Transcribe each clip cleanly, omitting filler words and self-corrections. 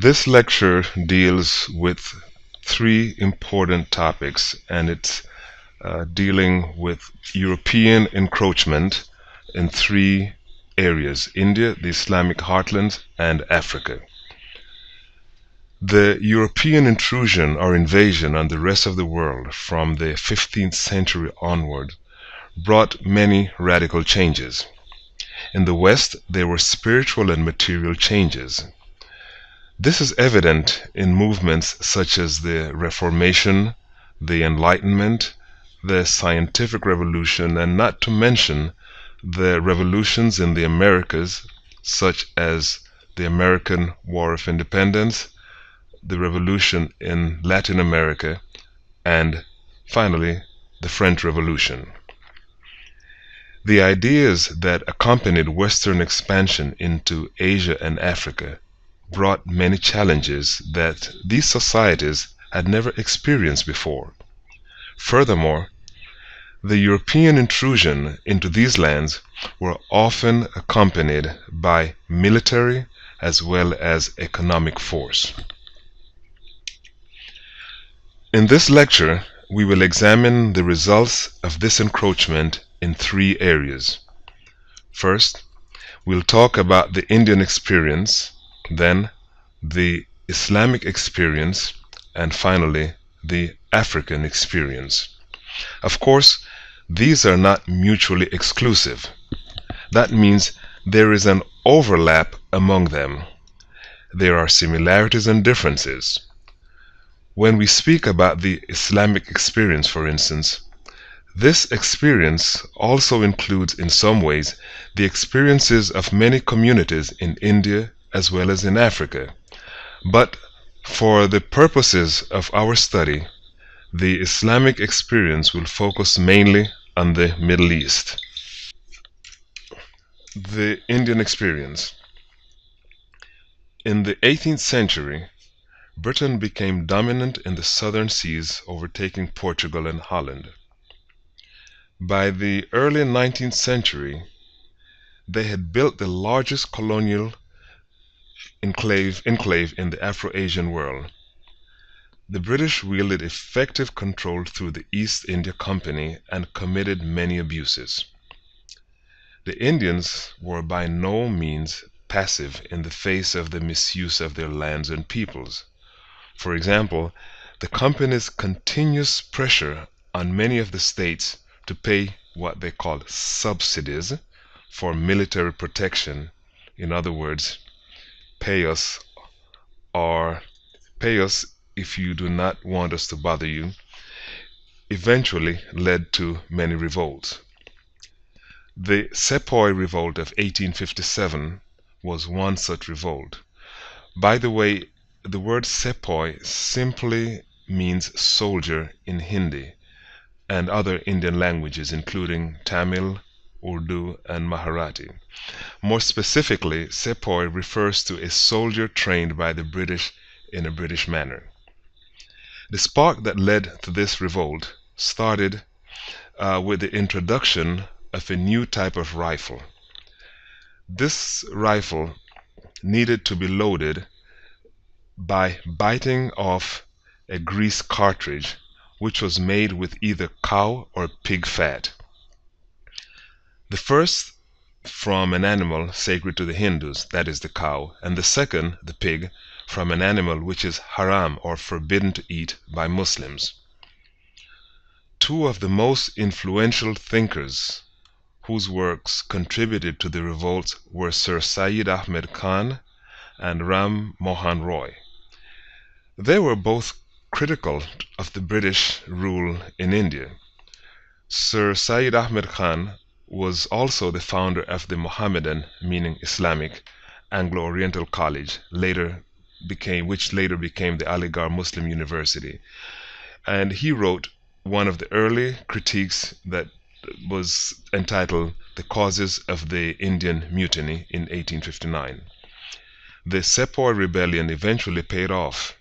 This lecture deals with three important topics, and it's dealing with European encroachment in three areas: India, the Islamic Heartlands, and Africa. The European intrusion or invasion on the rest of the world from the 15th century onward brought many radical changes. In the West, there were spiritual and material changes. This is evident in movements such as the Reformation, the Enlightenment, the Scientific Revolution, and not to mention the revolutions in the Americas, such as the American War of Independence, the revolution in Latin America, and finally, the French Revolution. The ideas that accompanied Western expansion into Asia and Africa brought many challenges that these societies had never experienced before. Furthermore, the European intrusion into these lands were often accompanied by military as well as economic force. In this lecture, we will examine the results of this encroachment in three areas. First, we'll talk about the Indian experience, then the Islamic experience, and finally the African experience. Of course, these are not mutually exclusive. That means there is an overlap among them. There are similarities and differences. When we speak about the Islamic experience, for instance, this experience also includes in some ways the experiences of many communities in India as well as in Africa. But for the purposes of our study, the Islamic experience will focus mainly on the Middle East. The Indian experience. In the 18th century, Britain became dominant in the southern seas, overtaking Portugal and Holland. By the early 19th century, they had built the largest colonial enclave in the Afro-Asian world. The British wielded effective control through the East India Company and committed many abuses. The Indians were by no means passive in the face of the misuse of their lands and peoples. For example, the company's continuous pressure on many of the states to pay what they call subsidies for military protection, in other words, pay us if you do not want us to bother you, eventually led to many revolts. The Sepoy Revolt of 1857 was one such revolt. By the way, the word Sepoy simply means soldier in Hindi and other Indian languages including Tamil, Urdu, and Marathi. More specifically, Sepoy refers to a soldier trained by the British in a British manner. The spark that led to this revolt started with the introduction of a new type of rifle. This rifle needed to be loaded by biting off a grease cartridge which was made with either cow or pig fat. The first from an animal sacred to the Hindus, that is the cow, and the second, the pig, from an animal which is haram or forbidden to eat by Muslims. Two of the most influential thinkers whose works contributed to the revolt were Sir Syed Ahmed Khan and Ram Mohan Roy. They were both critical of the British rule in India. Sir Syed Ahmed Khan was also the founder of the Mohammedan, meaning Islamic, Anglo-Oriental College, which later became the Aligarh Muslim University. And he wrote one of the early critiques that was entitled The Causes of the Indian Mutiny in 1859. The Sepoy Rebellion eventually paid off.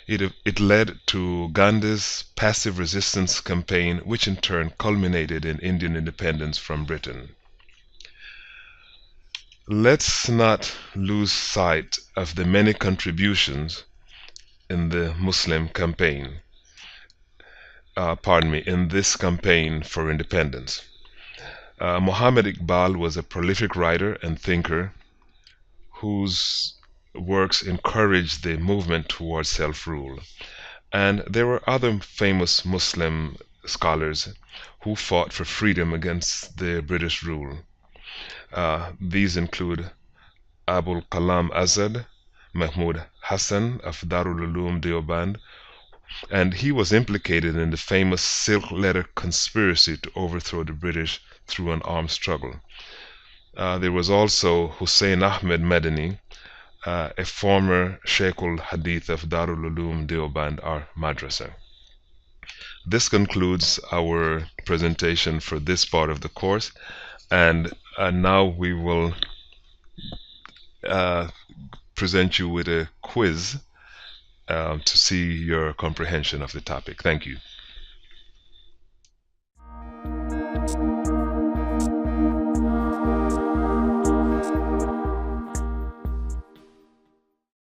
It led to Gandhi's passive resistance campaign, which in turn culminated in Indian independence from Britain. Let's not lose sight of the many contributions in the Muslim campaign, in this campaign for independence. Muhammad Iqbal was a prolific writer and thinker whose works encouraged the movement towards self-rule. And there were other famous Muslim scholars who fought for freedom against the British rule. These include Abul Kalam Azad, Mahmud Hassan of Darul Uloom Deoband, and he was implicated in the famous Silk Letter conspiracy to overthrow the British through an armed struggle. There was also Hussein Ahmed Madani, a former Sheikhul Hadith of Darul Uloom Deoband or Madrasa. This concludes our presentation for this part of the course, and now we will present you with a quiz to see your comprehension of the topic. Thank you.